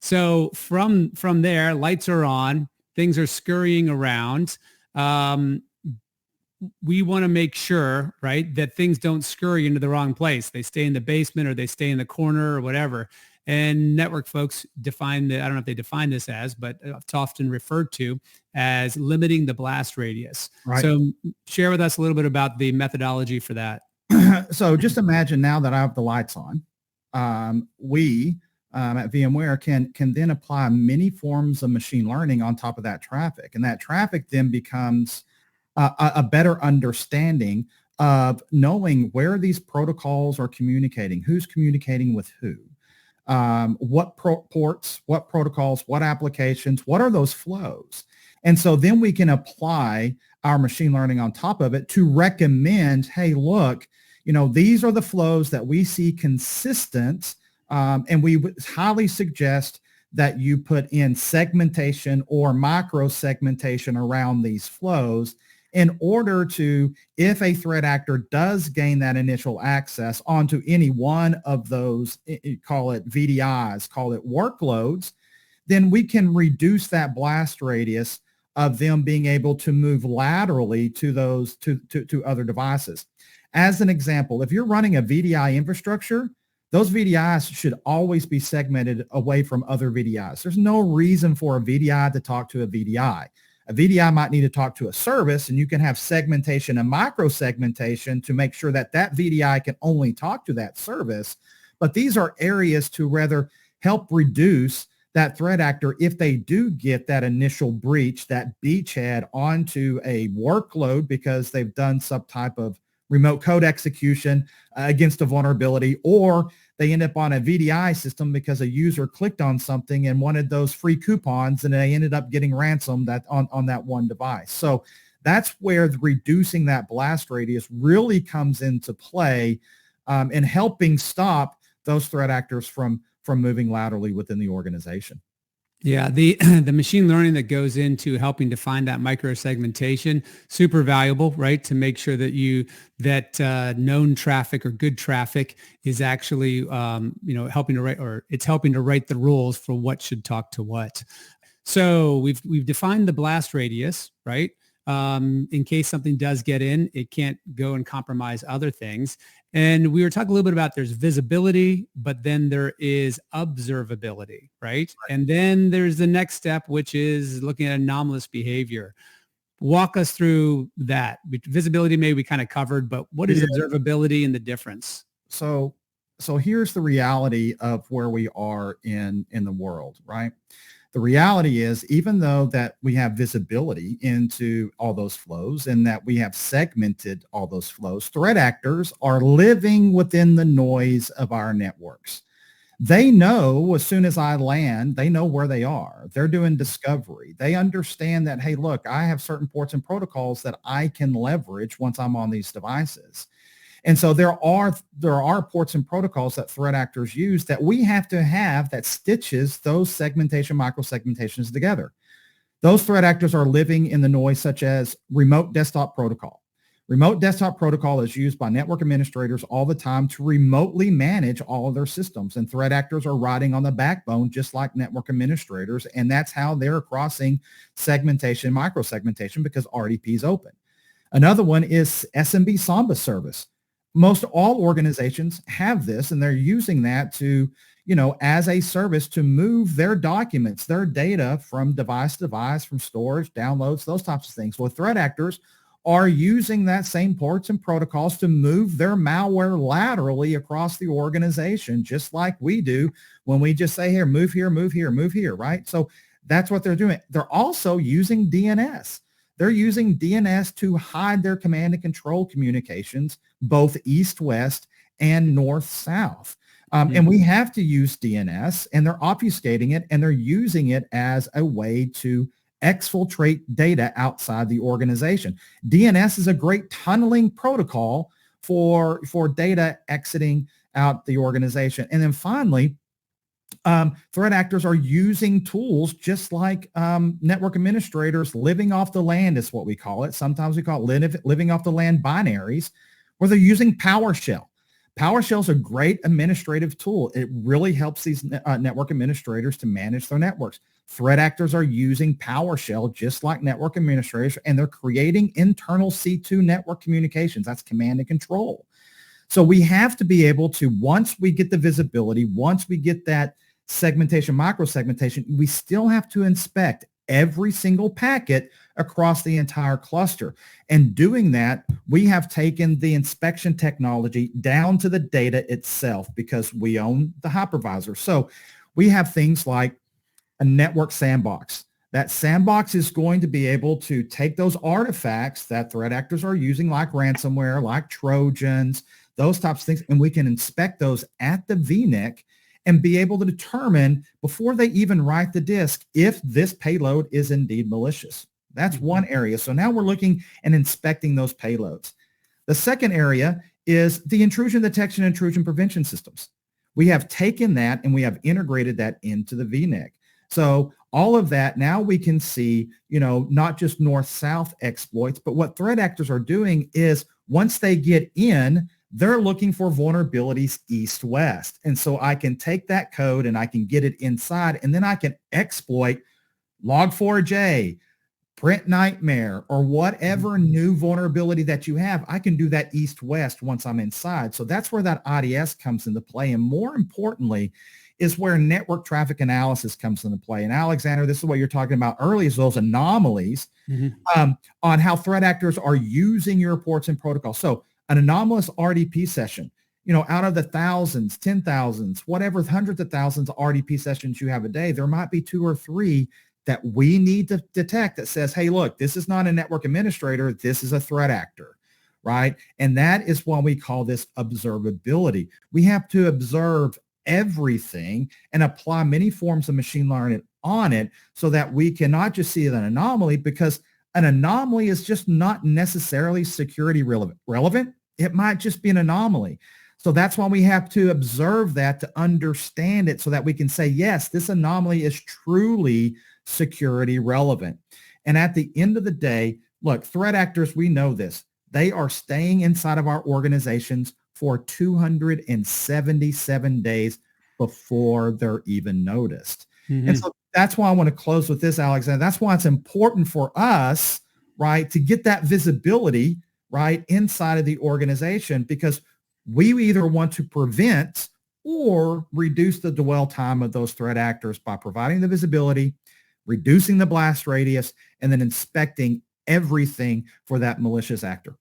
So from there, lights are on, things are scurrying around. We want to make sure, right, that things don't scurry into the wrong place. They stay in the basement or they stay in the corner or whatever. And network folks define I don't know if they define this as, but it's often referred to as limiting the blast radius. Right. So share with us a little bit about the methodology for that. So just imagine now that I have the lights on, we at VMware can then apply many forms of machine learning on top of that traffic. And that traffic then becomes a better understanding of knowing where these protocols are communicating, who's communicating with who, what ports, what protocols, what applications, what are those flows? And so then we can apply our machine learning on top of it to recommend, hey, look, these are the flows that we see consistent, and we would highly suggest that you put in segmentation or micro segmentation around these flows in order to, if a threat actor does gain that initial access onto any one of those, call it VDIs, call it workloads, then we can reduce that blast radius of them being able to move laterally to those to other devices. As an example, if you're running a VDI infrastructure, those VDIs should always be segmented away from other VDIs. There's no reason for a VDI to talk to a VDI. A VDI might need to talk to a service, and you can have segmentation and micro segmentation to make sure that that VDI can only talk to that service. But these are areas to rather help reduce that threat actor if they do get that initial breach, that beachhead onto a workload because they've done some type of remote code execution against a vulnerability, or they end up on a VDI system because a user clicked on something and wanted those free coupons, and they ended up getting ransomed on that one device. So that's where reducing that blast radius really comes into play in helping stop those threat actors from moving laterally within the organization. Yeah, the machine learning that goes into helping define that micro segmentation, super valuable, right? To make sure that known traffic or good traffic is actually helping to write, or it's helping to write the rules for what should talk to what. So we've defined the blast radius, right? In case something does get in, it can't go and compromise other things. And we were talking a little bit about there's visibility, but then there is observability, right? And then there's the next step, which is looking at anomalous behavior. Walk us through that. Visibility maybe we kind of covered, but what is observability and the difference? So here's the reality of where we are in the world, right? The reality is, even though that we have visibility into all those flows and that we have segmented all those flows, threat actors are living within the noise of our networks. They know as soon as I land, they know where they are. They're doing discovery. They understand that, hey, look, I have certain ports and protocols that I can leverage once I'm on these devices. And so there are ports and protocols that threat actors use that we have to have that stitches those segmentation, micro segmentations together. Those threat actors are living in the noise, such as remote desktop protocol. Remote desktop protocol is used by network administrators all the time to remotely manage all of their systems. And threat actors are riding on the backbone just like network administrators. And that's how they're crossing segmentation, micro segmentation, because RDP is open. Another one is SMB Samba service. Most all organizations have this, and they're using that to, as a service to move their documents, their data from device to device, from storage, downloads, those types of things. Well, threat actors are using that same ports and protocols to move their malware laterally across the organization, just like we do when we just say, here, move here, move here, move here, right? So that's what they're doing. They're also using DNS. They're using DNS to hide their command and control communications, both east-west and north-south. And we have to use DNS, and they're obfuscating it, and they're using it as a way to exfiltrate data outside the organization. DNS is a great tunneling protocol for data exiting out the organization. And then finally, threat actors are using tools just like network administrators. Living off the land is what we call it. Sometimes we call it living off the land binaries, where they're using PowerShell. PowerShell is a great administrative tool. It really helps these network administrators to manage their networks. Threat actors are using PowerShell just like network administrators, and they're creating internal C2 network communications. That's command and control. So we have to be able to, once we get the visibility, once we get that segmentation, micro-segmentation, we still have to inspect every single packet across the entire cluster. And doing that, we have taken the inspection technology down to the data itself because we own the hypervisor. So we have things like a network sandbox. That sandbox is going to be able to take those artifacts that threat actors are using, like ransomware, like Trojans, those types of things, and we can inspect those at the VNIC and be able to determine before they even write the disk if this payload is indeed malicious. That's one area. So now we're looking and inspecting those payloads. The second area is the intrusion detection and intrusion prevention systems. We have taken that and we have integrated that into the VNIC. So all of that, now we can see, not just north-south exploits, but what threat actors are doing is once they get in, they're looking for vulnerabilities east-west. And so I can take that code and I can get it inside, and then I can exploit Log4j, Print Nightmare, or whatever new vulnerability that you have. I can do that east-west once I'm inside. So that's where that IDS comes into play. And more importantly, is where network traffic analysis comes into play. And Alexander, this is what you're talking about earlier, is those anomalies on how threat actors are using your reports and protocols. So an anomalous RDP session, out of the thousands, 10,000s, whatever, hundreds of thousands of RDP sessions you have a day, there might be 2 or 3 that we need to detect that says, hey, look, this is not a network administrator. This is a threat actor, right? And that is what we call this observability. We have to observe everything and apply many forms of machine learning on it so that we cannot just see an anomaly, because an anomaly is just not necessarily security relevant. It might just be an anomaly. So that's why we have to observe that to understand it so that we can say, yes, this anomaly is truly security relevant. And at the end of the day, look, threat actors, we know this. They are staying inside of our organizations for 277 days before they're even noticed. And so that's why I want to close with this, Alexander. That's why it's important for us, right, to get that visibility, right, inside of the organization, because we either want to prevent or reduce the dwell time of those threat actors by providing the visibility, reducing the blast radius, and then inspecting everything for that malicious actor.